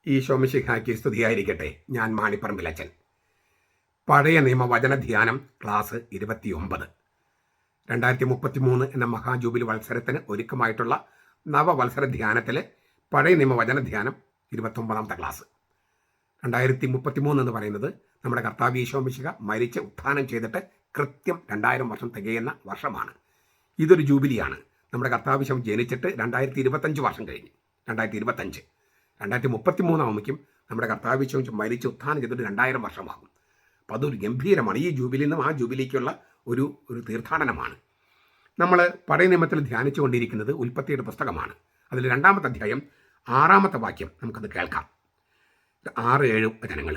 ഈശോ മിശിഹായ്ക്ക് സ്തുതിയായിരിക്കട്ടെ. ഞാൻ മാണിപ്പറമ്പിലച്ചൻ. പഴയ നിയമ വചന ധ്യാനം ക്ലാസ് 29. 2033 എന്ന മഹാജൂബിലി വത്സരത്തിന് ഒരുക്കമായിട്ടുള്ള നവവത്സര ധ്യാനത്തിൽ പഴയ നിയമ വചന ധ്യാനം 29ാമത്തെ ക്ലാസ്. 2033 എന്ന് പറയുന്നത് നമ്മുടെ കർത്താവ് ഈശോ മിശിഹ മരിച്ച് ഉത്ഥാനം ചെയ്തിട്ട് കൃത്യം 2000 വർഷം തികയുന്ന വർഷമാണ്. ഇതൊരു ജൂബിലിയാണ്. നമ്മുടെ കർത്താവ് ഈശോ ജനിച്ചിട്ട് 2025 വർഷം കഴിഞ്ഞ് 2025 2033 ആകുമ്പോഴേക്കും നമ്മുടെ കർത്താവ് ഈശോ മരിച്ച് ഉത്ഥാനം ചെയ്തിട്ട് 2000 വർഷമാകും. അപ്പോൾ അതൊരു ഗംഭീരമാണ്. ഈ ജൂബിലിയിൽ നിന്നും ആ ജൂബിലിക്കുള്ള ഒരു തീർത്ഥാടനമാണ്. നമ്മൾ പഴയ നിയമത്തിൽ ധ്യാനിച്ചു കൊണ്ടിരിക്കുന്നത് ഉൽപ്പത്തിയുടെ പുസ്തകമാണ്. അതിൽ 2-ാമത്തെ അധ്യായം 6-ാമത്തെ വാക്യം നമുക്കത് കേൾക്കാം. 6-7 വചനങ്ങൾ.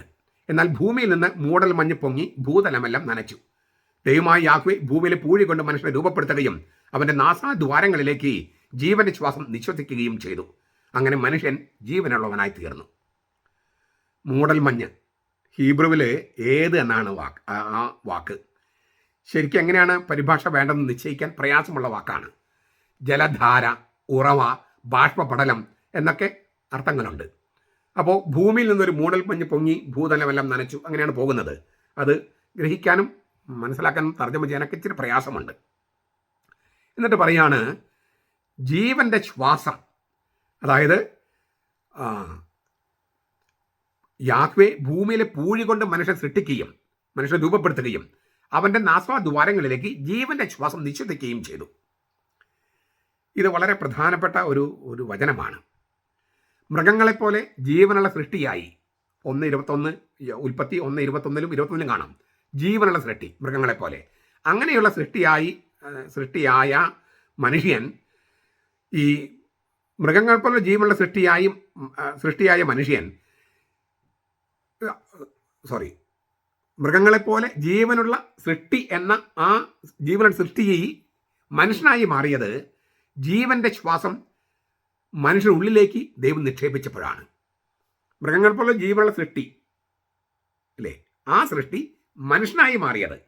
എന്നാൽ ഭൂമിയിൽ നിന്ന് മൂടൽ മഞ്ഞ് പൊങ്ങി ഭൂതലമെല്ലാം നനച്ചു. ദൈവമായ യാഹ്വേ ഭൂമിയിലെ പൂഴി കൊണ്ട് മനുഷ്യനെ രൂപപ്പെടുത്തുകയും അവൻ്റെ നാസാദ്വാരങ്ങളിലേക്ക് ജീവന്റെ ശ്വാസം നിശ്വസിക്കുകയും ചെയ്തു. അങ്ങനെ മനുഷ്യൻ ജീവനുള്ളവനായി തീർന്നു. മൂടൽമഞ്ഞ് ഹീബ്രുവിൽ ഏത് എന്നാണ് ആ വാക്ക്. ശരിക്കും എങ്ങനെയാണ് പരിഭാഷ വേണ്ടതെന്ന് നിശ്ചയിക്കാൻ പ്രയാസമുള്ള വാക്കാണ്. ജലധാര, ഉറവ, ബാഷ്പപടലം എന്നൊക്കെ അർത്ഥങ്ങളുണ്ട്. അപ്പോൾ ഭൂമിയിൽ നിന്നൊരു മൂടൽമഞ്ഞ് പൊങ്ങി ഭൂതലമെല്ലാം നനച്ചു, അങ്ങനെയാണ് പോകുന്നത്. അത് ഗ്രഹിക്കാനും മനസ്സിലാക്കാനും തർജ്ജമ ചെയ്യാനൊക്കെ ഇച്ചിരി പ്രയാസമുണ്ട്. എന്നിട്ട് പറയാണ് ജീവന്റെ ശ്വാസം, അതായത് യാഹ്വേ ഭൂമിയിലെ പൂഴി കൊണ്ട് മനുഷ്യൻ സൃഷ്ടിക്കുകയും മനുഷ്യനെ രൂപപ്പെടുത്തുകയും അവൻ്റെ നാസാദ്വാരങ്ങളിലേക്ക് ജീവന്റെ ശ്വാസം നിശ്വസിക്കുകയും ചെയ്തു. ഇത് വളരെ പ്രധാനപ്പെട്ട ഒരു വചനമാണ്. മൃഗങ്ങളെപ്പോലെ ജീവനുള്ള സൃഷ്ടിയായി 1:21 ഉൽപ്പത്തി 1:21 21 കാണാം. ജീവനുള്ള സൃഷ്ടി മൃഗങ്ങളെപ്പോലെ. അങ്ങനെയുള്ള സൃഷ്ടിയായ മനുഷ്യൻ, ഈ മൃഗങ്ങൾ പോലെ ജീവനുള്ള സൃഷ്ടിയായ മനുഷ്യൻ മൃഗങ്ങളെപ്പോലെ ജീവനുള്ള സൃഷ്ടി എന്ന ആ ജീവനുള്ള സൃഷ്ടിയെ മനുഷ്യനായി മാറിയത് ജീവന്റെ ശ്വാസം മനുഷ്യരുടെ ഉള്ളിലേക്ക് ദൈവം നിക്ഷേപിച്ചപ്പോഴാണ്. മൃഗങ്ങൾ പോലെ ജീവനുള്ള സൃഷ്ടി അല്ലേ, ആ സൃഷ്ടി മനുഷ്യനായി മാറിയത്.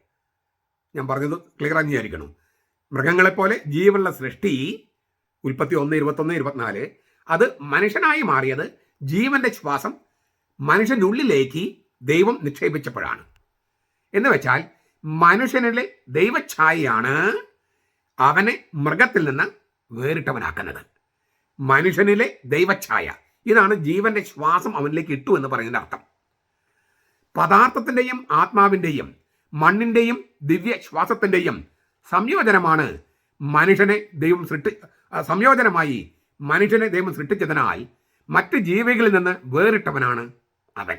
ഞാൻ പറഞ്ഞത് ക്ലിയർ ആയി വിചാരിക്കണം. മൃഗങ്ങളെപ്പോലെ ജീവനുള്ള സൃഷ്ടി ഉൽപ്പത്തി 1:21 24 അത് മനുഷ്യനായി മാറിയത് ജീവന്റെ ശ്വാസം മനുഷ്യൻ്റെ ഉള്ളിലേക്ക് ദൈവം നിക്ഷേപിച്ചപ്പോഴാണ്. എന്ന് വെച്ചാൽ മനുഷ്യനിലെ ദൈവഛായയാണ് അവനെ മൃഗത്തിൽ നിന്ന് വേറിട്ടവനാക്കുന്നത്. മനുഷ്യനിലെ ദൈവഛായ, ഇതാണ് ജീവന്റെ ശ്വാസം അവനിലേക്ക് ഇട്ടു എന്ന് പറയുന്നതിൻ്റെ അർത്ഥം. പദാർത്ഥത്തിൻ്റെയും ആത്മാവിൻ്റെയും മണ്ണിൻ്റെയും ദിവ്യ ശ്വാസത്തിൻ്റെയും സംയോജനമായി മനുഷ്യനെ ദൈവം സൃഷ്ടിച്ചതിനാൽ മറ്റ് ജീവികളിൽ നിന്ന് വേറിട്ടവനാണ് അവൻ.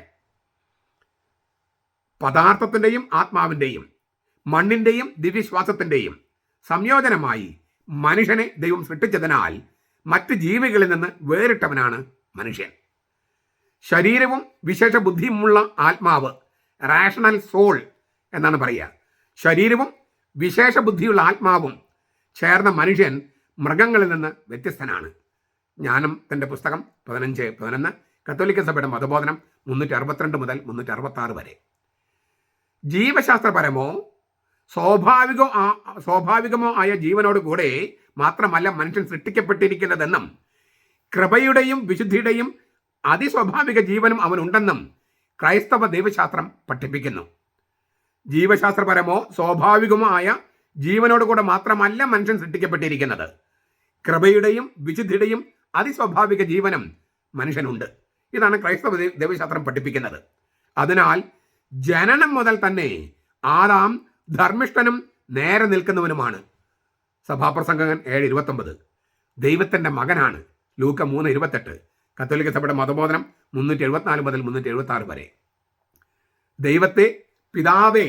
പദാർത്ഥത്തിൻ്റെയും ആത്മാവിൻ്റെയും മണ്ണിൻ്റെയും ദിവ്യശ്വാസത്തിൻ്റെയും സംയോജനമായി മനുഷ്യനെ ദൈവം സൃഷ്ടിച്ചതിനാൽ മറ്റ് ജീവികളിൽ നിന്ന് വേറിട്ടവനാണ് മനുഷ്യൻ. ശരീരവും വിശേഷ ബുദ്ധിയുമുള്ള ആത്മാവ്, റാഷണൽ സോൾ എന്നാണ് പറയുക. ശരീരവും വിശേഷ ബുദ്ധിയുള്ള ആത്മാവും ചേർന്ന മനുഷ്യൻ മൃഗങ്ങളിൽ നിന്ന് വ്യത്യസ്തനാണ്. ജ്ഞാനത്തിൻ്റെ പുസ്തകം 15:11, കത്തോലിക്ക സഭയുടെ മതബോധനം 362 മുതൽ 366 വരെ. ജീവശാസ്ത്രപരമോ സ്വാഭാവികമോ ആയ ജീവനോട് കൂടെ മാത്രമല്ല മനുഷ്യൻ സൃഷ്ടിക്കപ്പെട്ടിരിക്കുന്നതെന്നും കൃപയുടെയും വിശുദ്ധിയുടെയും അതിസ്വാഭാവിക ജീവനും അവനുണ്ടെന്നും ക്രൈസ്തവ ദൈവശാസ്ത്രം പഠിപ്പിക്കുന്നു. ജീവശാസ്ത്രപരമോ സ്വാഭാവികമോ ആയ ജീവനോട് കൂടെ മാത്രമല്ല മനുഷ്യൻ സൃഷ്ടിക്കപ്പെട്ടിരിക്കുന്നത്. കൃപയുടെയും വിശുദ്ധിയുടെയും അതിസ്വാഭാവിക ജീവനും മനുഷ്യനുണ്ട്. ഇതാണ് ക്രൈസ്തവ ദൈവശാസ്ത്രം പഠിപ്പിക്കുന്നത്. അതിനാൽ ജനനം മുതൽ തന്നെ ആദാം ധർമ്മിഷ്ഠനും നേരെ നിൽക്കുന്നവനുമാണ്. സഭാപ്രസംഗകൻ 7:29 ദൈവത്തിൻ്റെ മകനാണ്. ലൂക്ക 3:28 കത്തോലിക്ക സഭയുടെ മതബോധനം 374 മുതൽ 376 വരെ. ദൈവത്തെ പിതാവേ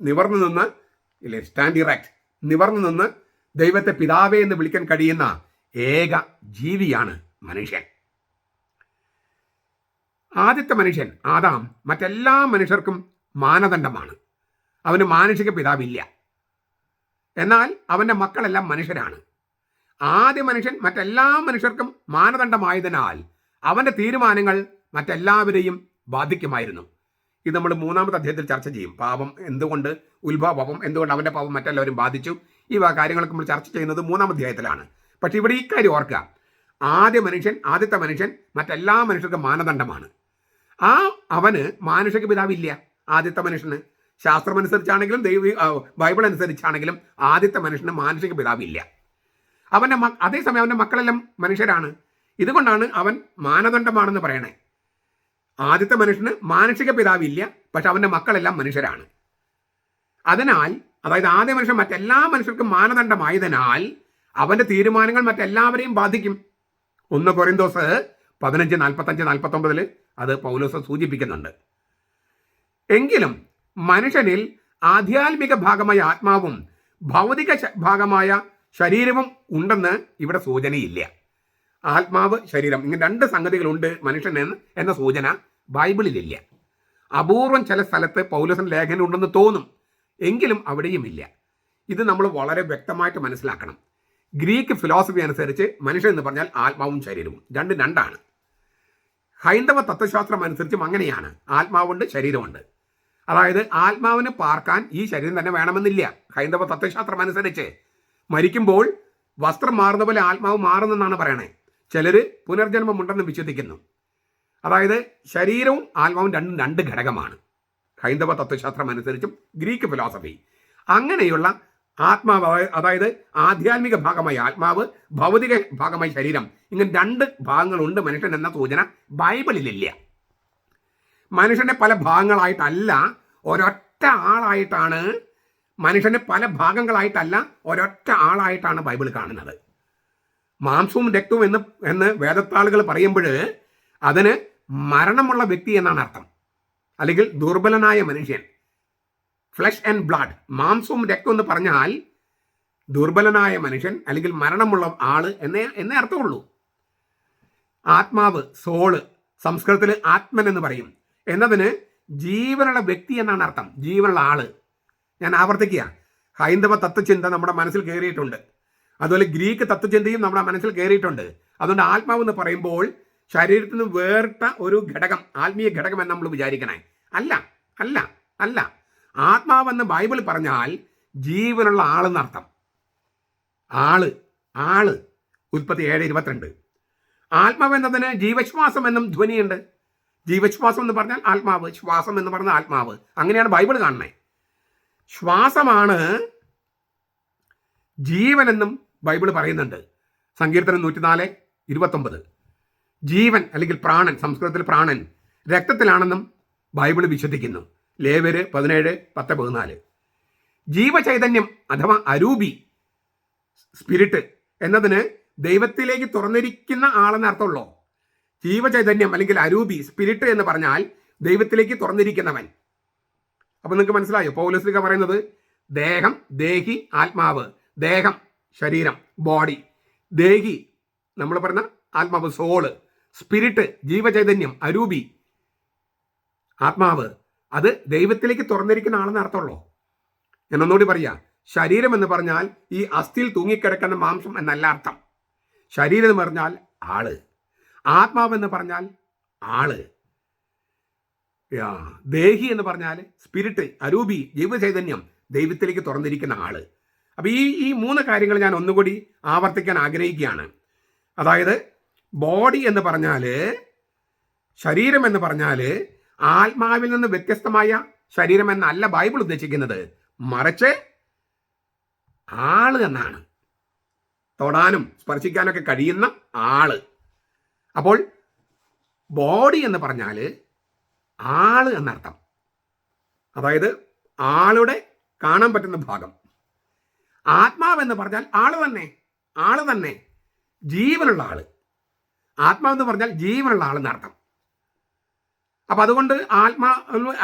നിവർന്നു നിന്ന് സ്റ്റാൻഡ് ഇറക്റ്റ്, നിവർന്നു നിന്ന് ദൈവത്തെ പിതാവേ എന്ന് വിളിക്കാൻ കഴിയുന്ന ഏക ജീവിയാണ് മനുഷ്യൻ. ആദ്യത്തെ മനുഷ്യൻ ആദാം മറ്റെല്ലാ മനുഷ്യർക്കും മാനദണ്ഡമാണ്. അവന് മാനുഷിക പിതാവില്ല. എന്നാൽ അവൻ്റെ മക്കളെല്ലാം മനുഷ്യരാണ്. ആദ്യ മനുഷ്യൻ മറ്റെല്ലാ മനുഷ്യർക്കും മാനദണ്ഡമായതിനാൽ അവൻ്റെ തീരുമാനങ്ങൾ മറ്റെല്ലാവരെയും ബാധിക്കുമായിരുന്നു. ഇത് നമ്മൾ 3-ാമത്തെ അധ്യായത്തിൽ ചർച്ച ചെയ്യും. പാപം എന്തുകൊണ്ട്, ഉത്ഭവം എന്തുകൊണ്ട് അവൻ്റെ പാപം മറ്റെല്ലാവരും ബാധിച്ചു, ഈ കാര്യങ്ങളൊക്കെ നമ്മൾ ചർച്ച ചെയ്യുന്നത് 3-ാം അധ്യായത്തിലാണ്. പക്ഷേ ഇവിടെ ഈ കാര്യം ഓർക്കുക, ആദ്യത്തെ മനുഷ്യൻ മറ്റെല്ലാ മനുഷ്യർക്കും മാനദണ്ഡമാണ്. അവന് മാനുഷിക പിതാവില്ല. ആദ്യത്തെ മനുഷ്യന് ശാസ്ത്രമനുസരിച്ചാണെങ്കിലും ബൈബിൾ അനുസരിച്ചാണെങ്കിലും ആദ്യത്തെ മനുഷ്യന് മാനുഷിക പിതാവില്ല. അതേസമയം അവൻ്റെ മക്കളെല്ലാം മനുഷ്യരാണ്. ഇതുകൊണ്ടാണ് അവൻ മാനദണ്ഡമാണെന്ന് പറയണേ. ആദ്യത്തെ മനുഷ്യന് മാനുഷിക പിതാവില്ല, പക്ഷെ അവൻ്റെ മക്കളെല്ലാം മനുഷ്യരാണ്. അതിനാൽ അതായത് ആദ്യ മനുഷ്യൻ മറ്റെല്ലാ മനുഷ്യർക്കും മാനദണ്ഡമായതിനാൽ അവൻ്റെ തീരുമാനങ്ങൾ മറ്റെല്ലാവരെയും ബാധിക്കും. 1 കൊരിന്തോസ് 15:45-49 അത് പൗലോസ് സൂചിപ്പിക്കുന്നുണ്ട്. എങ്കിലും മനുഷ്യനിൽ ആധ്യാത്മിക ഭാഗമായ ആത്മാവും ഭൗതിക ഭാഗമായ ശരീരവും ഉണ്ടെന്ന് ഇവിടെ സൂചനയില്ല. ആത്മാവ്, ശരീരം, ഇങ്ങനെ 2 സംഗതികളുണ്ട് മനുഷ്യൻ എന്ന സൂചന ബൈബിളിലില്ല. അപൂർവം ചില സ്ഥലത്ത് പൗലോസിന്റെ ലേഖനം ഉണ്ടെന്ന് തോന്നും, എങ്കിലും അവിടെയുമില്ല. ഇത് നമ്മൾ വളരെ വ്യക്തമായിട്ട് മനസ്സിലാക്കണം. ഗ്രീക്ക് ഫിലോസഫി അനുസരിച്ച് മനുഷ്യൻ എന്ന് പറഞ്ഞാൽ ആത്മാവും ശരീരവും രണ്ടാണ്. ഹൈന്ദവ തത്വശാസ്ത്രം അനുസരിച്ചും അങ്ങനെയാണ്. ആത്മാവുണ്ട്, ശരീരമുണ്ട്. അതായത് ആത്മാവിന് പാർക്കാൻ ഈ ശരീരം തന്നെ വേണമെന്നില്ല. ഹൈന്ദവ തത്വശാസ്ത്രം അനുസരിച്ച് മരിക്കുമ്പോൾ വസ്ത്രം മാറുന്ന പോലെ ആത്മാവ് മാറുന്നെന്നാണ് പറയണേ. ചിലർ പുനർജന്മമുണ്ടെന്ന് വിശ്വസിക്കുന്നു. അതായത് ശരീരവും ആത്മാവും രണ്ട് ഘടകമാണ് ഹൈന്ദവ തത്വശാസ്ത്രം അനുസരിച്ചും ഗ്രീക്ക് ഫിലോസഫി. അങ്ങനെയുള്ള ആത്മാവ്, അതായത് ആധ്യാത്മിക ഭാഗമായി ആത്മാവ്, ഭൗതിക ഭാഗമായി ശരീരം, ഇങ്ങനെ 2 ഭാഗങ്ങളുണ്ട് മനുഷ്യൻ എന്ന സൂചന ബൈബിളിലില്ല. മനുഷ്യന്റെ പല ഭാഗങ്ങളായിട്ടല്ല, ഒരൊറ്റ ആളായിട്ടാണ്. മനുഷ്യന്റെ പല ഭാഗങ്ങളായിട്ടല്ല, ഒരൊറ്റ ആളായിട്ടാണ് ബൈബിൾ കാണുന്നത്. മാംസവും രക്തവും എന്ന് വേദത്താളുകൾ പറയുമ്പോൾ അതിന് മരണമുള്ള വ്യക്തി എന്നാണ് അർത്ഥം, അല്ലെങ്കിൽ ദുർബലനായ മനുഷ്യൻ. ഫ്ലഷ് ആൻഡ് ബ്ലഡ്, മാംസവും രക്തം എന്ന് പറഞ്ഞാൽ ദുർബലനായ മനുഷ്യൻ അല്ലെങ്കിൽ മരണമുള്ള ആള് എന്നേ അർത്ഥമുള്ളൂ. ആത്മാവ്, സോള്, സംസ്കൃതത്തിൽ ആത്മൻ എന്ന് പറയും, എന്നതിന് ജീവനുള്ള വ്യക്തി എന്നാണ് അർത്ഥം, ജീവനുള്ള ആള്. ഞാൻ ആവർത്തിക്കുക, ഹൈന്ദവ തത്വചിന്ത നമ്മുടെ മനസ്സിൽ കയറിയിട്ടുണ്ട്, അതുപോലെ ഗ്രീക്ക് തത്വചിന്തയും നമ്മുടെ മനസ്സിൽ കയറിയിട്ടുണ്ട്. അതുകൊണ്ട് ആത്മാവ് എന്ന് പറയുമ്പോൾ ശരീരത്തിൽ നിന്ന് വേറിട്ട ഒരു ഘടകം, ആത്മീയ ഘടകം എന്ന് നമ്മൾ വിചാരിക്കണേ. അല്ല അല്ല അല്ല ആത്മാവെന്ന് ബൈബിൾ പറഞ്ഞാൽ ജീവനുള്ള ആളെന്നർത്ഥം. ആള് ഉൽപ്പത്തി 7:22. ആത്മാവ് എന്നതിന് ജീവശ്വാസം എന്നും ധ്വനിയുണ്ട്. ജീവശ്വാസം എന്ന് പറഞ്ഞാൽ ആത്മാവ്, ശ്വാസം എന്ന് പറഞ്ഞാൽ ആത്മാവ്. അങ്ങനെയാണ് ബൈബിൾ കാണുന്നത്. ശ്വാസമാണ് ജീവനെന്നും ബൈബിൾ പറയുന്നുണ്ട്. സങ്കീർത്തനം 104:29. ജീവൻ അല്ലെങ്കിൽ പ്രാണൻ, സംസ്കൃതത്തിൽ പ്രാണൻ, രക്തത്തിലാണെന്നും ബൈബിൾ വിശ്വസിക്കുന്നു. ലേവ്യര് 17:10-14. ജീവചൈതന്യം അഥവാ അരൂപി, സ്പിരിറ്റ് എന്നതിന് ദൈവത്തിലേക്ക് തുറന്നിരിക്കുന്ന ആളെന്ന് അർത്ഥമുള്ളൂ. ജീവചൈതന്യം അല്ലെങ്കിൽ അരൂപി, സ്പിരിറ്റ് എന്ന് പറഞ്ഞാൽ ദൈവത്തിലേക്ക് തുറന്നിരിക്കുന്നവൻ. അപ്പൊ നിങ്ങൾക്ക് മനസ്സിലായോ? പൗലോസ് പറയുന്നത് ദേഹം, ദേഹി, ആത്മാവ്. ദേഹം ശരീരം, ബോഡി. ദേഹി നമ്മൾ പറഞ്ഞ ആത്മാവ്, സോള്. സ്പിരിറ്റ് ജീവചൈതന്യം, അരൂപി, ആത്മാവ്. അത് ദൈവത്തിലേക്ക് തുറന്നിരിക്കുന്ന ആളെന്ന് അർത്ഥമുള്ളൂ. ഞാൻ ഒന്നുകൂടി പറയാം, ശരീരം എന്ന് പറഞ്ഞാൽ ഈ അസ്ഥിയിൽ തൂങ്ങിക്കിടക്കുന്ന മാംസം എന്നല്ല അർത്ഥം. ശരീരം എന്ന് പറഞ്ഞാൽ ആള്, ആത്മാവെന്ന് പറഞ്ഞാൽ ആള്, ദേഹി എന്ന് പറഞ്ഞാൽ സ്പിരിറ്റ്, അരൂപി, ജീവചൈതന്യം, ദൈവത്തിലേക്ക് തുറന്നിരിക്കുന്ന ആള്. അപ്പൊ ഈ 3 കാര്യങ്ങൾ ഞാൻ ഒന്നുകൂടി ആവർത്തിക്കാൻ ആഗ്രഹിക്കുകയാണ്. അതായത് ബോഡി എന്ന് പറഞ്ഞാൽ, ശരീരം എന്ന് പറഞ്ഞാൽ ആത്മാവിൽ നിന്ന് വ്യത്യസ്തമായ ശരീരം എന്നല്ല ബൈബിൾ ഉദ്ദേശിക്കുന്നത്, മറിച്ച് ആള് എന്നാണ്. തൊടാനും സ്പർശിക്കാനൊക്കെ കഴിയുന്ന ആള്. അപ്പോൾ ബോഡി എന്ന് പറഞ്ഞാൽ ആള് എന്നർത്ഥം. അതായത് ആളുടെ കാണാൻ പറ്റുന്ന ഭാഗം. ആത്മാവെന്ന് പറഞ്ഞാൽ ആള് തന്നെ, ജീവനുള്ള ആള്. ആത്മാവെന്ന് പറഞ്ഞാൽ ജീവനുള്ള ആളെന്നർത്ഥം. അപ്പൊ അതുകൊണ്ട്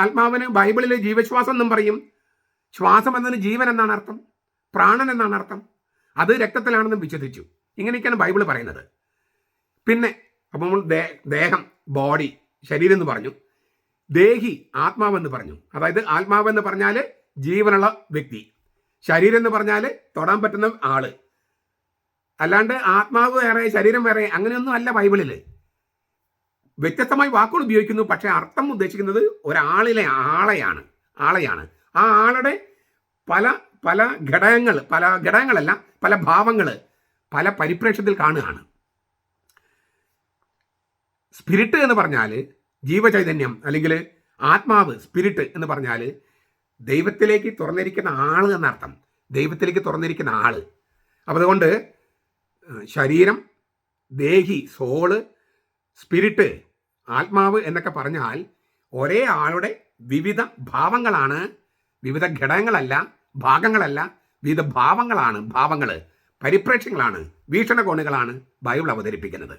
ആത്മാവിന് ബൈബിളിൽ ജീവശ്വാസം എന്നും പറയും. ശ്വാസം എന്നതിന് ജീവൻ എന്നാണ് അർത്ഥം, പ്രാണൻ എന്നാണ് അർത്ഥം. അത് രക്തത്തിലാണെന്നും വിശ്വസിച്ചു. ഇങ്ങനെയൊക്കെയാണ് ബൈബിൾ പറയുന്നത്. പിന്നെ അപ്പം നമ്മൾ ദേഹം, ബോഡി, ശരീരം എന്ന് പറഞ്ഞു. ദേഹി, ആത്മാവെന്ന് പറഞ്ഞു. അതായത് ആത്മാവെന്ന് പറഞ്ഞാൽ ജീവനുള്ള വ്യക്തി, ശരീരം എന്ന് പറഞ്ഞാൽ തൊടാൻ പറ്റുന്ന ആള്. അല്ലാണ്ട് ആത്മാവ് വേറെ ശരീരം വേറെ അങ്ങനെയൊന്നും അല്ല ബൈബിളിൽ. വ്യത്യസ്തമായി വാക്കുകൾ ഉപയോഗിക്കുന്നു, പക്ഷെ അർത്ഥം ഉദ്ദേശിക്കുന്നത് ഒരാളിലെ ആളെയാണ്. ആ ആളുടെ പല ഘടകങ്ങളല്ല, പല ഭാവങ്ങൾ പല പരിപ്രേക്ഷ്യത്തിൽ കാണുകയാണ്. സ്പിരിറ്റ് എന്ന് പറഞ്ഞാൽ ജീവചൈതന്യം അല്ലെങ്കിൽ ആത്മാവ്, സ്പിരിറ്റ് എന്ന് പറഞ്ഞാൽ ദൈവത്തിലേക്ക് തുറന്നിരിക്കുന്ന ആൾ എന്നർത്ഥം. ദൈവത്തിലേക്ക് തുറന്നിരിക്കുന്ന ആൾ. അപ്പോൾ അതുകൊണ്ട് ശരീരം, ദേഹി, സോള്, സ്പിരിറ്റ്, ആത്മാവ് എന്നൊക്കെ പറഞ്ഞാൽ ഒരേ ആളുടെ വിവിധ ഭാവങ്ങളാണ്, വിവിധ ഘടകങ്ങളല്ല, ഭാഗങ്ങളല്ല, വിവിധ ഭാവങ്ങളാണ്, ഭാവങ്ങൾ, പരിപ്രേക്ഷ്യങ്ങളാണ്, വീക്ഷണകോണുകളാണ് ബൈബിൾ അവതരിപ്പിക്കുന്നത്.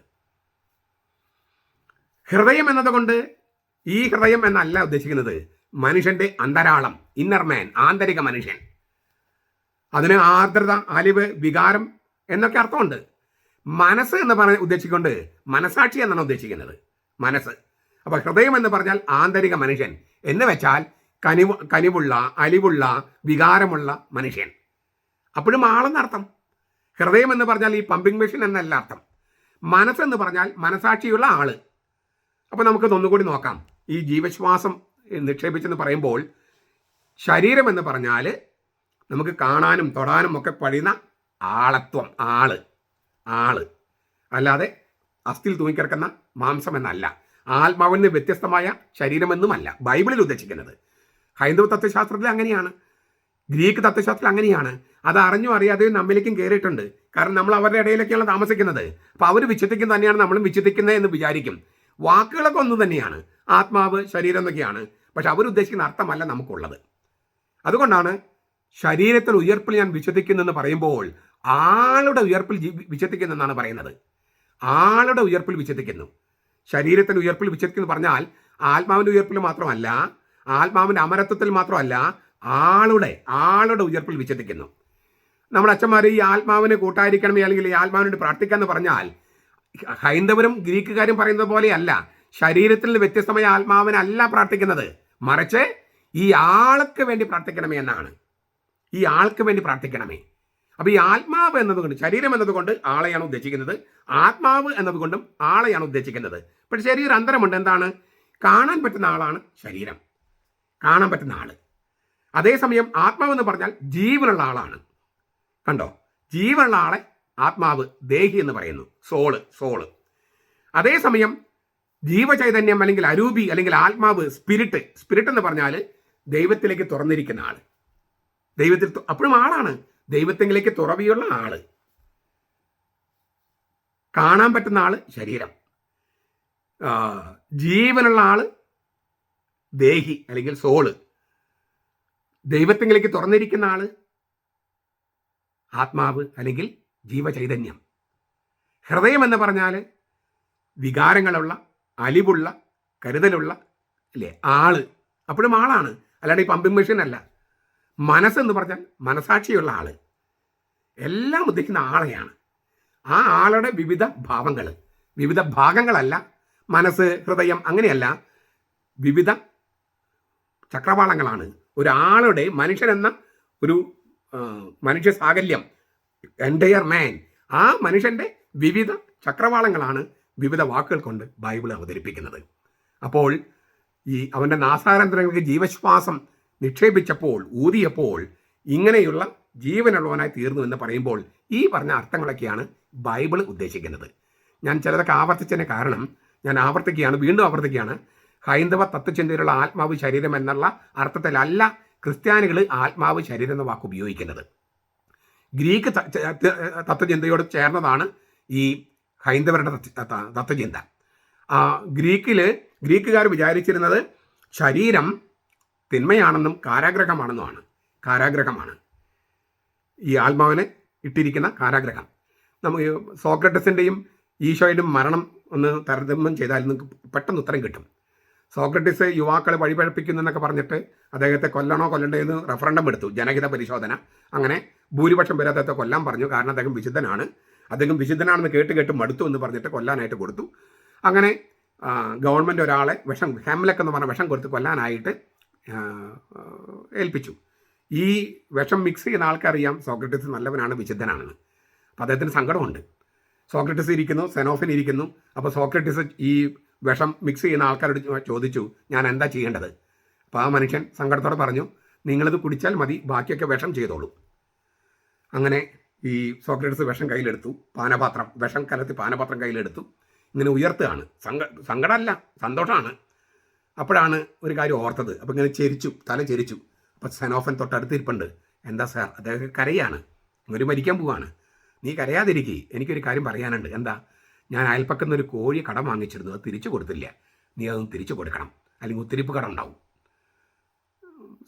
ഹൃദയം എന്നതുകൊണ്ട് ഈ ഹൃദയം എന്നല്ല ഉദ്ദേശിക്കുന്നത് മനുഷ്യന്റെ അന്തരാളം, ഇന്നർ മാൻ, ആന്തരിക മനുഷ്യൻ. അതിന് ആർദ്രത, അലിവ്, വികാരം എന്നൊക്കെ അർത്ഥമുണ്ട്. മനസ്സ് എന്ന് പറഞ്ഞ് ഉദ്ദേശിക്കൊണ്ട് മനസാക്ഷി എന്നാണ് ഉദ്ദേശിക്കുന്നത്, മനസ്സ്. അപ്പൊ ഹൃദയം എന്ന് പറഞ്ഞാൽ ആന്തരിക മനുഷ്യൻ എന്ന് വെച്ചാൽ കനിവുള്ള, അലിവുള്ള, വികാരമുള്ള മനുഷ്യൻ. അപ്പോഴും ആളെന്നർത്ഥം. ഹൃദയം എന്ന് പറഞ്ഞാൽ ഈ പമ്പിംഗ് മെഷീൻ എന്നല്ല അർത്ഥം. മനസ്സെന്ന് പറഞ്ഞാൽ മനസാക്ഷിയുള്ള ആള്. അപ്പൊ നമുക്കിത് ഒന്നുകൂടി നോക്കാം. ഈ ജീവശ്വാസം നിക്ഷേപിച്ചെന്ന് പറയുമ്പോൾ ശരീരം എന്ന് പറഞ്ഞാൽ നമുക്ക് കാണാനും തൊടാനും ഒക്കെ കഴിയുന്ന ആളത്വം, ആള്, അല്ലാതെ അസ്ഥിയിൽ തൂങ്ങിക്കിടക്കുന്ന മാംസം എന്നല്ല. ആത്മാവിൽ നിന്ന് വ്യത്യസ്തമായ ശരീരമെന്നുമല്ല ബൈബിളിൽ ഉദ്ദേശിക്കുന്നത്. ഹൈന്ദവ തത്വശാസ്ത്രത്തിൽ അങ്ങനെയാണ്, ഗ്രീക്ക് തത്വശാസ്ത്രത്തിൽ അങ്ങനെയാണ്. അത് അറിഞ്ഞോ അറിയാതെയും നമ്മിലേക്കും കയറിയിട്ടുണ്ട്. കാരണം നമ്മൾ അവരുടെ ഇടയിലൊക്കെയാണ് താമസിക്കുന്നത്. അപ്പോൾ അവർ വിച്ഛേദിക്കുന്നത് തന്നെയാണ് നമ്മളും വിച്ഛേദിക്കുന്നത് എന്ന് വിചാരിക്കും. വാക്കുകളൊക്കെ ഒന്നും തന്നെയാണ്, ആത്മാവ്, ശരീരം എന്നൊക്കെയാണ്. പക്ഷെ അവരുദ്ദേശിക്കുന്ന അർത്ഥമല്ല നമുക്കുള്ളത്. അതുകൊണ്ടാണ് ശരീരത്തിൽ ഉയർപ്പിൽ ഞാൻ വിശ്വസിക്കുന്നെന്ന് പറയുമ്പോൾ ആളുടെ ഉയർപ്പിൽ വിശ്വസിക്കുന്നെന്നാണ് പറയുന്നത്. ആളുടെ ഉയർപ്പിൽ വിശ്വസിക്കുന്നു. ശരീരത്തിൻ്റെ ഉയർപ്പിൽ വിശ്വസിക്കുന്നു പറഞ്ഞാൽ ആത്മാവിൻ്റെ ഉയർപ്പിൽ മാത്രമല്ല, ആത്മാവിൻ്റെ അമരത്വത്തിൽ മാത്രമല്ല, ആളുടെ ഉയർപ്പിൽ വിശ്വസിക്കുന്നു. നമ്മുടെ അച്ഛന്മാർ ഈ ആത്മാവിന് കൂട്ടായിരിക്കണമേ അല്ലെങ്കിൽ ഈ ആത്മാവിനോട് പ്രാർത്ഥിക്കാമെന്ന് പറഞ്ഞാൽ ഹൈന്ദവരും ഗ്രീക്കുകാരും പറയുന്നത് പോലെയല്ല. ശരീരത്തിൽ നിന്ന് വ്യത്യസ്തമായ ആത്മാവിനല്ല പ്രാർത്ഥിക്കുന്നത്, മറിച്ച് ഈ ആൾക്ക് വേണ്ടി പ്രാർത്ഥിക്കണമേ എന്നാണ്. ഈ ആൾക്ക് വേണ്ടി പ്രാർത്ഥിക്കണമേ. അപ്പോൾ ഈ ആത്മാവ് എന്നതുകൊണ്ട്, ശരീരം എന്നതുകൊണ്ട് ആളെയാണ് ഉദ്ദേശിക്കുന്നത്, ആത്മാവ് എന്നതുകൊണ്ടും ആളെയാണ് ഉദ്ദേശിക്കുന്നത്. പക്ഷെ ശരീരം അന്തരമുണ്ട്. എന്താണ്? കാണാൻ പറ്റുന്ന ആളാണ് ശരീരം, കാണാൻ പറ്റുന്ന ആള്. അതേസമയം ആത്മാവ് എന്ന് പറഞ്ഞാൽ ജീവനുള്ള ആളാണ്. കണ്ടോ, ജീവനുള്ള ആളെ ആത്മാവ്, ദേഹി എന്ന് പറയുന്നു, സോള്. അതേസമയം ജീവചൈതന്യം അല്ലെങ്കിൽ അരൂപി അല്ലെങ്കിൽ ആത്മാവ്, സ്പിരിറ്റ് എന്ന് പറഞ്ഞാൽ ദൈവത്തിലേക്ക് തുറന്നിരിക്കുന്ന ആള്, ദൈവത്തിൽ അപ്പോഴും ആളാണ്, ദൈവത്തിലേക്ക് തുറവിയുള്ള ആള്. കാണാൻ പറ്റുന്ന ആള് ശരീരം, ജീവനുള്ള ആള് ദേഹി അല്ലെങ്കിൽ സോള്, ദൈവത്തിലേക്ക് തുറന്നിരിക്കുന്ന ആള് ആത്മാവ് അല്ലെങ്കിൽ ജീവചൈതന്യം. ഹൃദയം എന്ന് പറഞ്ഞാൽ വികാരങ്ങളുള്ള, അലിവുള്ള, കരുതലുള്ള അല്ലേ ആള്, അപ്പോഴും ആളാണ്, അല്ലാണ്ട് ഈ പമ്പിംഗ് മെഷീൻ അല്ല. മനസ്സെന്ന് പറഞ്ഞാൽ മനസാക്ഷിയുള്ള ആള്, എല്ലാം ഉദ്ദേശിക്കുന്ന ആളെയാണ്. ആ ആളുടെ വിവിധ ഭാവങ്ങൾ, വിവിധ ഭാഗങ്ങളല്ല. മനസ്സ്, ഹൃദയം അങ്ങനെയല്ല, വിവിധ ചക്രവാളങ്ങളാണ് ഒരാളുടെ, മനുഷ്യനെന്ന ഒരു മനുഷ്യ സാകല്യം, എൻറ്റയർ മാൻ, ആ മനുഷ്യൻ്റെ വിവിധ ചക്രവാളങ്ങളാണ് വിവിധ വാക്കുകൾ കൊണ്ട് ബൈബിൾ അവതരിപ്പിക്കുന്നത്. അപ്പോൾ ഈ അവൻ്റെ നാസാരന്തരങ്ങൾക്ക് ജീവശ്വാസം നിക്ഷേപിച്ചപ്പോൾ, ഊതിയപ്പോൾ ഇങ്ങനെയുള്ള ജീവനുള്ളവനായി തീർന്നു എന്ന് പറയുമ്പോൾ ഈ പറഞ്ഞ അർത്ഥങ്ങളൊക്കെയാണ് ബൈബിൾ ഉദ്ദേശിക്കുന്നത്. ഞാൻ ചിലതൊക്കെ ആവർത്തിച്ചതിന് കാരണം ഞാൻ വീണ്ടും ആവർത്തിക്കുകയാണ്. ഹൈന്ദവ തത്വചിന്തയിലുള്ള ആത്മാവ് ശരീരം എന്നുള്ള അർത്ഥത്തിലല്ല ക്രിസ്ത്യാനികൾ ആത്മാവ് ശരീരം എന്ന വാക്ക് ഉപയോഗിക്കുന്നത്. ഗ്രീക്ക് തത്വചിന്തയോട് ചേർന്നതാണ് ഈ ഹൈന്ദവരുടെ തത്വചിന്ത. ഗ്രീക്കുകാർ വിചാരിച്ചിരുന്നത് ശരീരം തിന്മയാണെന്നും കാരാഗ്രഹമാണ് ഈ ആത്മാവിനെ ഇട്ടിരിക്കുന്ന കാരാഗ്രഹം. നമുക്ക് സോക്രട്ടസിൻ്റെയും ഈശോയുടെയും മരണം ഒന്ന് താരതമ്യം ചെയ്താൽ നിങ്ങൾക്ക് പെട്ടെന്ന് ഉത്തരം കിട്ടും. സോക്രട്ടീസ് യുവാക്കളെ വഴിപഴപ്പിക്കുന്നു എന്നൊക്കെ പറഞ്ഞിട്ട് അദ്ദേഹത്തെ കൊല്ലണോ കൊല്ലണ്ടേ എന്ന് റഫറൻഡം എടുത്തു, ജനഹിത പരിശോധന. അങ്ങനെ ഭൂരിപക്ഷം പേര് അദ്ദേഹത്തെ കൊല്ലാൻ പറഞ്ഞു. കാരണം അദ്ദേഹം വിശുദ്ധനാണെന്ന് കേട്ട് മടുത്തു എന്ന് പറഞ്ഞിട്ട് കൊല്ലാനായിട്ട് കൊടുത്തു. അങ്ങനെ ഗവൺമെൻറ് ഒരാളെ ഹെംലെക്ക് എന്ന് പറഞ്ഞ വിഷം കൊടുത്ത് കൊല്ലാനായിട്ട് ഏൽപ്പിച്ചു. ഈ വിഷം മിക്സ് ചെയ്യുന്ന ആൾക്കറിയാം സോക്രട്ടീസ് നല്ലവനാണ്, വിശുദ്ധനാണെന്ന്. അപ്പോൾ അദ്ദേഹത്തിന് സങ്കടമുണ്ട്. സോക്രട്ടീസ് ഇരിക്കുന്നു, സെനോഫിൻ ഇരിക്കുന്നു. അപ്പോൾ സോക്രട്ടീസ് ഈ വിഷം മിക്സ് ചെയ്യുന്ന ആൾക്കാരോട് ചോദിച്ചു, ഞാൻ എന്താ ചെയ്യേണ്ടത്? അപ്പോൾ ആ മനുഷ്യൻ സങ്കടത്തോടെ പറഞ്ഞു, നിങ്ങളിത് കുടിച്ചാൽ മതി, ബാക്കിയൊക്കെ വിഷം ചെയ്തോളൂ. അങ്ങനെ ഈ സോക്രട്ടീസ് വിഷം കയ്യിലെടുത്തു, വിഷം കലർത്തി പാനപാത്രം കയ്യിലെടുത്തു. ഇങ്ങനെ ഉയർത്തുകയാണ്. സങ്കടമല്ല, സന്തോഷമാണ്. അപ്പോഴാണ് ഒരു കാര്യം ഓർത്തത്. അപ്പോൾ ഇങ്ങനെ തല ചെരിച്ചു. അപ്പോൾ സെനോഫൻ തൊട്ടടുത്തിരിപ്പുണ്ട്. എന്താ സാർ? അദ്ദേഹം കരയാണ്, ഒരു മരിക്കാൻ പോവാണ്. നീ കരയാതിരിക്കുക, എനിക്കൊരു കാര്യം പറയാനുണ്ട്. എന്താ? ഞാൻ അയൽപ്പക്കത്ത് നിന്ന് ഒരു കോഴി കടം വാങ്ങിച്ചിരുന്നു, അത് തിരിച്ചു കൊടുത്തില്ല. നീ അതൊന്ന് തിരിച്ചു കൊടുക്കണം, അല്ലെങ്കിൽ ഒത്തിരിപ്പ് കടം ഉണ്ടാവും.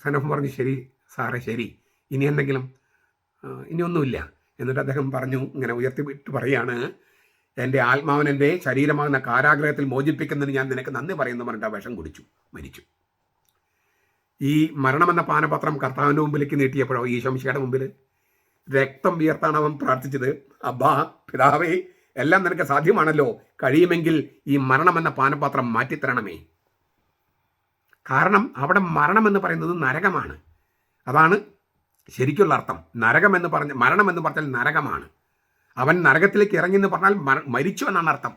സെനോഫൻ പറഞ്ഞു, ശരി സാറേ, ശരി. ഇനി എന്തെങ്കിലും? ഇനിയൊന്നുമില്ല. എന്നിട്ട് അദ്ദേഹം പറഞ്ഞു, ഇങ്ങനെ ഉയർത്തിവിട്ട് പറയാണ്, എൻ്റെ ആത്മാവൻ എൻ്റെ ശരീരമാകുന്ന കാരാഗ്രഹത്തിൽ മോചിപ്പിക്കുന്നതിന് ഞാൻ നിനക്ക് നന്ദി പറയുന്നു പറഞ്ഞിട്ട് ആ വിഷം കുടിച്ചു, മരിച്ചു. ഈ മരണമെന്ന പാനപത്രം കർത്താവിൻ്റെ മുമ്പിലേക്ക് നീട്ടിയപ്പോഴോ ഈശോമിശിയുടെ മുമ്പിൽ രക്തം വിയർത്താണ് അവൻ പ്രാർത്ഥിച്ചത്. അബ്ബാ, പിതാവേ, എല്ലാം നിനക്ക് സാധ്യമാണല്ലോ, കഴിയുമെങ്കിൽ ഈ മരണമെന്ന പാനപാത്രം മാറ്റിത്തരണമേ. കാരണം അവിടെ മരണമെന്ന് പറയുന്നത് നരകമാണ്. അതാണ് ശരിക്കുള്ള അർത്ഥം. മരണം എന്ന് പറഞ്ഞാൽ നരകമാണ്. അവൻ നരകത്തിലേക്ക് ഇറങ്ങി എന്ന് പറഞ്ഞാൽ മരിച്ചു എന്നാണ് അർത്ഥം.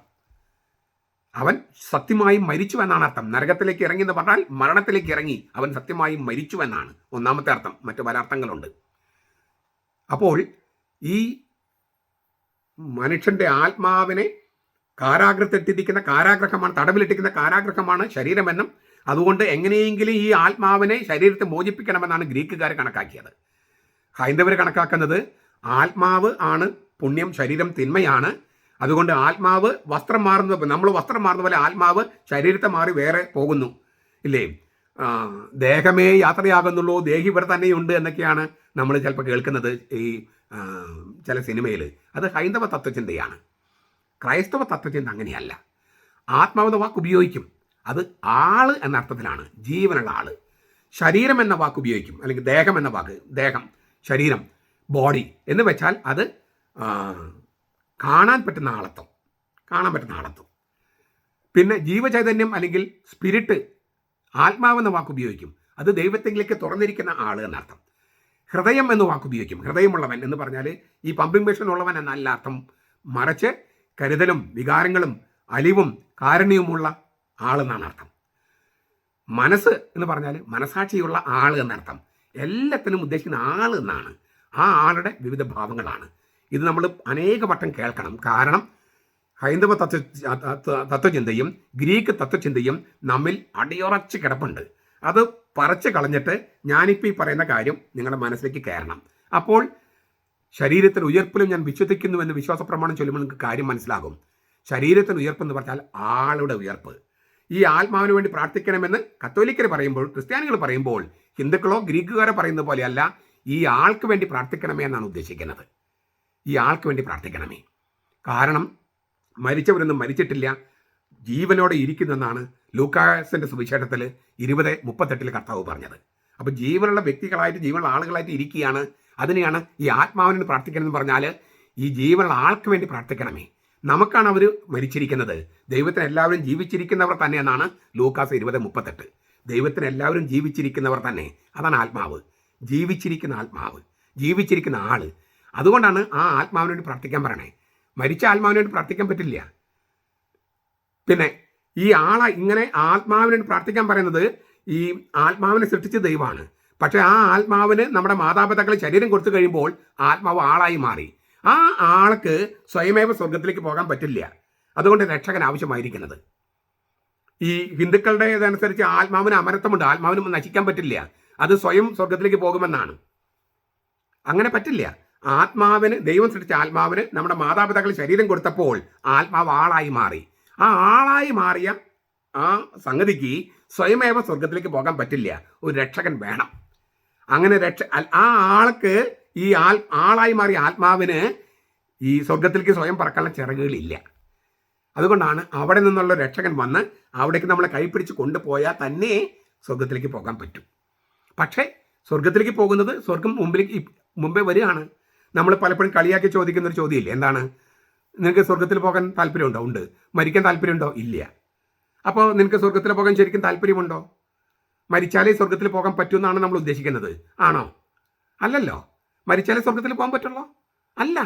അവൻ സത്യമായും മരിച്ചു എന്നാണ് അർത്ഥം. നരകത്തിലേക്ക് ഇറങ്ങി എന്ന് പറഞ്ഞാൽ മരണത്തിലേക്ക് ഇറങ്ങി, അവൻ സത്യമായും മരിച്ചു എന്നാണ് ഒന്നാമത്തെ അർത്ഥം. മറ്റു പല അർത്ഥങ്ങളുണ്ട്. അപ്പോൾ ഈ മനുഷ്യന്റെ ആത്മാവിനെ കാരാഗ്രഹത്തിട്ടിരിക്കുന്ന കാരാഗ്രഹമാണ്, തടവിലിട്ടിരിക്കുന്ന കാരാഗ്രഹമാണ് ശരീരമെന്നും, അതുകൊണ്ട് എങ്ങനെയെങ്കിലും ഈ ആത്മാവിനെ ശരീരത്തെ മോചിപ്പിക്കണമെന്നാണ് ഗ്രീക്കുകാർ കണക്കാക്കിയത്. ഹൈന്ദവർ കണക്കാക്കുന്നത് ആത്മാവ് ആണ് പുണ്യം, ശരീരം തിന്മയാണ്. അതുകൊണ്ട് ആത്മാവ് വസ്ത്രം മാറുന്ന, നമ്മൾ വസ്ത്രം മാറുന്ന പോലെ ആത്മാവ് ശരീരത്തെ മാറി വേറെ പോകുന്നു, ഇല്ലേ? ദേഹമേ യാത്രയാകുന്നുള്ളൂ, ദേഹി ഇവിടെ തന്നെയുണ്ട് എന്നൊക്കെയാണ് നമ്മൾ ചിലപ്പോൾ കേൾക്കുന്നത് ഈ ചില സിനിമയിൽ. അത് ഹൈന്ദവ തത്വചിന്തയാണ്. ക്രൈസ്തവ തത്വചിന്ത അങ്ങനെയല്ല. ആത്മാവെന്ന വാക്ക് ഉപയോഗിക്കും, അത് ആള് എന്ന അർത്ഥത്തിലാണ്, ജീവനുള്ള ആള്. ശരീരം എന്ന വാക്ക് ഉപയോഗിക്കും, അല്ലെങ്കിൽ ദേഹം എന്ന വാക്ക്, ദേഹം, ശരീരം, ബോഡി എന്ന് വെച്ചാൽ അത് കാണാൻ പറ്റുന്ന ആളത്വം. പിന്നെ ജീവചൈതന്യം അല്ലെങ്കിൽ സ്പിരിറ്റ്, ആത്മാവെന്ന വാക്ക് ഉപയോഗിക്കും, അത് ദൈവത്തിലേക്ക് തുറന്നിരിക്കുന്ന ആൾ എന്നർത്ഥം. ഹൃദയം എന്ന് വാക്ക് ഉപയോഗിക്കും, ഹൃദയമുള്ളവൻ എന്ന് പറഞ്ഞാൽ ഈ പമ്പിംഗ് മെഷീൻ ഉള്ളവൻ എന്നല്ല അർത്ഥം, മറിച്ച് കരുതലും വികാരങ്ങളും അലിവും കാരുണ്യവുമുള്ള ആളെന്നാണ് അർത്ഥം. മനസ്സ് എന്ന് പറഞ്ഞാൽ മനസാക്ഷിയുള്ള ആൾ എന്നർത്ഥം. എല്ലാത്തിനും ഉദ്ദേശിക്കുന്ന ആൾ എന്നാണ്. ആ ആളുടെ വിവിധ ഭാവങ്ങളാണ്. ഇത് നമ്മൾ അനേക വട്ടം കേൾക്കണം. കാരണം ഹൈന്ദവ തത്വചിന്തയും ഗ്രീക്ക് തത്വചിന്തയും നമ്മിൽ അടിയുറച്ച് കിടപ്പുണ്ട്. അത് പറിച്ച് കളഞ്ഞിട്ട് ഞാനിപ്പോൾ ഈ പറയുന്ന കാര്യം നിങ്ങളുടെ മനസ്സിലേക്ക് കയറണം. അപ്പോൾ ശരീരത്തിൽ ഉയർപ്പിലും ഞാൻ വിശ്വസിക്കുന്നുവെന്ന് വിശ്വാസ പ്രമാണം ചൊല്ലുമ്പോൾ നിങ്ങൾക്ക് കാര്യം മനസ്സിലാകും. ശരീരത്തിന് ഉയർപ്പെന്ന് പറഞ്ഞാൽ ആളുടെ ഉയർപ്പ്. ഈ ആത്മാവിന് വേണ്ടി പ്രാർത്ഥിക്കണമെന്ന് കത്തോലിക്കർ പറയുമ്പോൾ, ക്രിസ്ത്യാനികൾ പറയുമ്പോൾ, ഹിന്ദുക്കളോ ഗ്രീക്കുകാരോ പറയുന്ന പോലെയല്ല, ഈ ആൾക്ക് വേണ്ടി പ്രാർത്ഥിക്കണമേ എന്നാണ് ഉദ്ദേശിക്കുന്നത്. ഈ ആൾക്ക് വേണ്ടി പ്രാർത്ഥിക്കണമേ. കാരണം മരിച്ചവരൊന്നും മരിച്ചിട്ടില്ല, ജീവനോടെ ഇരിക്കുന്നെന്നാണ് ലൂക്കാസിൻ്റെ സുവിശേഷത്തിൽ 20:38 കർത്താവ് പറഞ്ഞത്. അപ്പോൾ ജീവനുള്ള വ്യക്തികളായിട്ട്, ജീവനുള്ള ആളുകളായിട്ട് ഇരിക്കുകയാണ്. അതിനെയാണ് ഈ ആത്മാവിന് പ്രാർത്ഥിക്കണമെന്ന് പറഞ്ഞാൽ, ഈ ജീവനുള്ള ആൾക്ക് വേണ്ടി പ്രാർത്ഥിക്കണമേ. നമുക്കാണ് അവർ മരിച്ചിരിക്കുന്നത്, ദൈവത്തിന് എല്ലാവരും ജീവിച്ചിരിക്കുന്നവർ തന്നെ എന്നാണ് ലൂക്കാസ് 20:38. ദൈവത്തിന് എല്ലാവരും ജീവിച്ചിരിക്കുന്നവർ തന്നെ, അതാണ് ആത്മാവ്. ജീവിച്ചിരിക്കുന്ന ആത്മാവ്, ജീവിച്ചിരിക്കുന്ന ആള്. അതുകൊണ്ടാണ് ആ ആത്മാവിന് വേണ്ടി പ്രാർത്ഥിക്കാൻ പറയണേ. മരിച്ച ആത്മാവിന് വേണ്ടി പ്രാർത്ഥിക്കാൻ പറ്റില്ല. പിന്നെ ഈ ഇങ്ങനെ ആത്മാവിന് വേണ്ടി പ്രാർത്ഥിക്കാൻ പറയുന്നത്, ഈ ആത്മാവിനെ സൃഷ്ടിച്ച ദൈവമാണ്. പക്ഷേ ആ ആത്മാവിന് നമ്മുടെ മാതാപിതാക്കൾ ശരീരം കൊടുത്തു കഴിയുമ്പോൾ ആത്മാവ് ആളായി മാറി. ആ ആൾക്ക് സ്വയമേവ സ്വർഗത്തിലേക്ക് പോകാൻ പറ്റില്ല. അതുകൊണ്ട് രക്ഷകൻ ആവശ്യമായിരിക്കുന്നത്. ഈ ഹിന്ദുക്കളുടെ ഇതനുസരിച്ച് ആത്മാവിന് അമരത്വമുണ്ട്, ആത്മാവിന് നശിക്കാൻ പറ്റില്ല, അത് സ്വയം സ്വർഗത്തിലേക്ക് പോകുമെന്നാണ്. അങ്ങനെ പറ്റില്ല. ആത്മാവിന്, ദൈവം സൃഷ്ടിച്ച ആത്മാവിന് നമ്മുടെ മാതാപിതാക്കൾ ശരീരം കൊടുത്തപ്പോൾ ആത്മാവ് ആളായി മാറി. ആ ആളായി മാറിയ ആ സംഗതിക്ക് സ്വയമേവ സ്വർഗത്തിലേക്ക് പോകാൻ പറ്റില്ല, ഒരു രക്ഷകൻ വേണം. അങ്ങനെ ആ ആൾക്ക്, ഈ ആളായി മാറിയ ആത്മാവിന് ഈ സ്വർഗത്തിലേക്ക് സ്വയം പറക്കാനുള്ള ചിറകുകളില്ല. അതുകൊണ്ടാണ് അവിടെ നിന്നുള്ള രക്ഷകൻ വന്ന് അവിടേക്ക് നമ്മളെ കൈപ്പിടിച്ച് കൊണ്ടുപോയാൽ തന്നെ സ്വർഗത്തിലേക്ക് പോകാൻ പറ്റും. പക്ഷേ സ്വർഗത്തിലേക്ക് പോകുന്നത്, സ്വർഗം മുമ്പേ വരികയാണ്. നമ്മൾ പലപ്പോഴും കളിയാക്കി ചോദിക്കുന്ന ഒരു ചോദ്യമില്ലേ, എന്താണ്, നിനക്ക് സ്വർഗത്തിൽ പോകാൻ താല്പര്യമുണ്ടോ? ഉണ്ട്. മരിക്കാൻ താല്പര്യമുണ്ടോ? ഇല്ല. അപ്പോൾ നിനക്ക് സ്വർഗത്തിൽ പോകാൻ ശരിക്കും താല്പര്യമുണ്ടോ? മരിച്ചാലേ സ്വർഗത്തിൽ പോകാൻ പറ്റുമെന്നാണ് നമ്മൾ ഉദ്ദേശിക്കുന്നത്, ആണോ? അല്ലല്ലോ. മരിച്ചാലേ സ്വർഗത്തിൽ പോകാൻ പറ്റുള്ളൂ? അല്ല.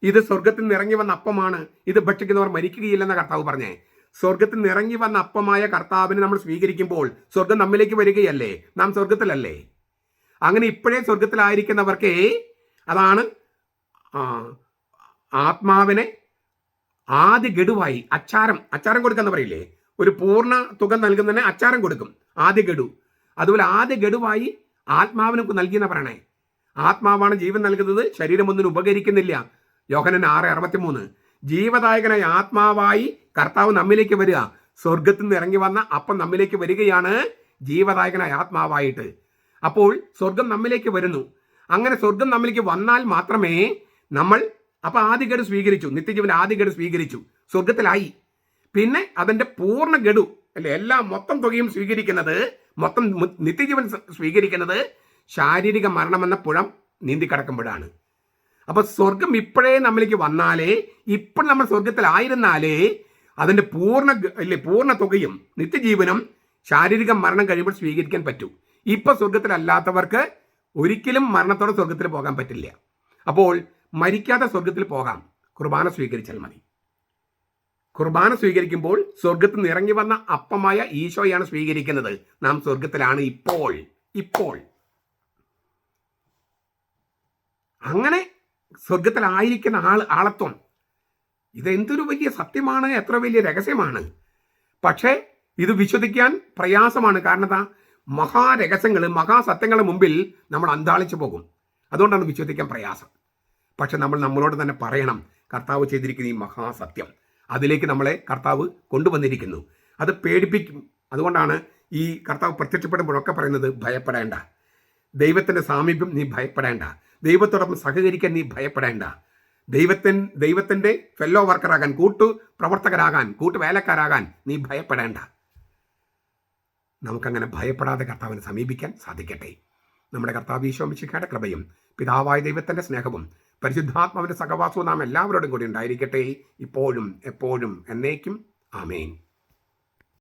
ഇത് സ്വർഗത്തിൽ നിന്ന് ഇറങ്ങി വന്ന അപ്പമാണ്, ഇത് ഭക്ഷിക്കുന്നവർ മരിക്കുകയില്ലെന്ന കർത്താവ് പറഞ്ഞേ. സ്വർഗത്തിൽ നിന്ന് ഇറങ്ങി വന്ന അപ്പമായ കർത്താവിനെ നമ്മൾ സ്വീകരിക്കുമ്പോൾ സ്വർഗം നമ്മിലേക്ക് വരികയല്ലേ, നാം സ്വർഗത്തിലല്ലേ. അങ്ങനെ ഇപ്പോഴേ സ്വർഗത്തിലായിരിക്കുന്നവർക്ക്, അതാണ് ആത്മാവിനെ ആദ്യ ഗഡുവായി അച്ചാരം കൊടുക്കാന്ന് പറയില്ലേ, ഒരു പൂർണ്ണ തുക നൽകുന്നതിന് അച്ചാരം കൊടുക്കും, ആദ്യ ഗഡു. അതുപോലെ ആദ്യ ഗഡുവായി ആത്മാവിന് നൽകിയെന്ന് പറയണേ. ആത്മാവാണ് ജീവൻ നൽകുന്നത്, ശരീരം ഒന്നിനും ഉപകരിക്കുന്നില്ല. യോഹന്നാൻ 6:63. ജീവദായകനായ ആത്മാവായി കർത്താവ് നമ്മിലേക്ക് വരിക, സ്വർഗത്തിൽ നിന്ന് ഇറങ്ങി വന്ന അപ്പം നമ്മിലേക്ക് വരികയാണ് ജീവദായകനായ ആത്മാവായിട്ട്. അപ്പോൾ സ്വർഗം നമ്മിലേക്ക് വരുന്നു. അങ്ങനെ സ്വർഗം നമ്മിലേക്ക് വന്നാൽ മാത്രമേ നമ്മൾ, അപ്പൊ ആദ്യ ഗഡു സ്വീകരിച്ചു, നിത്യജീവന്റെ ആദ്യ ഗഡു സ്വീകരിച്ചു, സ്വർഗത്തിലായി. പിന്നെ അതിന്റെ പൂർണ്ണ ഗഡു അല്ലെ, എല്ലാം മൊത്തം തുകയും സ്വീകരിക്കുന്നത്, മൊത്തം നിത്യജീവൻ സ്വീകരിക്കുന്നത് ശാരീരിക മരണമെന്ന പുഴം നീന്തിക്കടക്കുമ്പോഴാണ്. അപ്പൊ സ്വർഗം ഇപ്പോഴേ നമ്മളിലേക്ക് വന്നാലേ, ഇപ്പോൾ നമ്മൾ സ്വർഗത്തിലായിരുന്നാലേ അതിന്റെ പൂർണ്ണ തുകയും നിത്യജീവനും ശാരീരിക മരണം കഴിയുമ്പോൾ സ്വീകരിക്കാൻ പറ്റൂ. ഇപ്പൊ സ്വർഗത്തിലല്ലാത്തവർക്ക് ഒരിക്കലും മരണത്തോടെ സ്വർഗത്തിൽ പോകാൻ പറ്റില്ല. അപ്പോൾ മരിക്കാതെ സ്വർഗത്തിൽ പോകാം, കുർബാന സ്വീകരിച്ചാൽ മതി. കുർബാന സ്വീകരിക്കുമ്പോൾ സ്വർഗത്തിൽ നിന്ന് ഇറങ്ങി വന്ന അപ്പമായ ഈശോയാണ് സ്വീകരിക്കുന്നത്. നാം സ്വർഗത്തിലാണ് ഇപ്പോൾ. അങ്ങനെ സ്വർഗത്തിലായിരിക്കുന്ന ആളത്വം, ഇതെന്തൊരു വലിയ സത്യമാണ്, എത്ര വലിയ രഹസ്യമാണ്. പക്ഷേ ഇത് വിശ്വസിക്കാൻ പ്രയാസമാണ്. കാരണം എന്താ, മഹാരഹസ്യങ്ങൾ, മഹാസത്യങ്ങളുടെ മുമ്പിൽ നമ്മൾ അന്താളിച്ചു പോകും. അതുകൊണ്ടാണ് വിശ്വസിക്കാൻ പ്രയാസം. പക്ഷെ നമ്മളോട് തന്നെ പറയണം, കർത്താവ് ചെയ്തിരിക്കുന്ന ഈ മഹാസത്യം, അതിലേക്ക് നമ്മളെ കർത്താവ് കൊണ്ടുവന്നിരിക്കുന്നു. അത് പേടിപ്പിക്കും. അതുകൊണ്ടാണ് ഈ കർത്താവ് പ്രത്യക്ഷപ്പെടുമ്പോഴൊക്കെ പറയുന്നത്, ഭയപ്പെടേണ്ട, ദൈവത്തിൻ്റെ സാമീപ്യം നീ ഭയപ്പെടേണ്ട, ദൈവത്തോടൊപ്പം സഹകരിക്കാൻ നീ ഭയപ്പെടേണ്ട, ദൈവത്തിൻ്റെ ഫെല്ലോ വർക്കറാകാൻ, പ്രവർത്തകരാകാൻ, വേലക്കാരാകാൻ നീ ഭയപ്പെടേണ്ട. നമുക്കങ്ങനെ ഭയപ്പെടാതെ കർത്താവിനെ സമീപിക്കാൻ സാധിക്കട്ടെ. നമ്മുടെ കർത്താവ് ഈശോ മിശിഹായുടെ കൃപയും പിതാവായ ദൈവത്തിൻ്റെ സ്നേഹവും പരിശുദ്ധാത്മാവിൻ്റെ സഹവാസവും നാം എല്ലാവരോടും കൂടി ഉണ്ടായിരിക്കട്ടെ, ഇപ്പോഴും എപ്പോഴും എന്നേക്കും. ആമേൻ.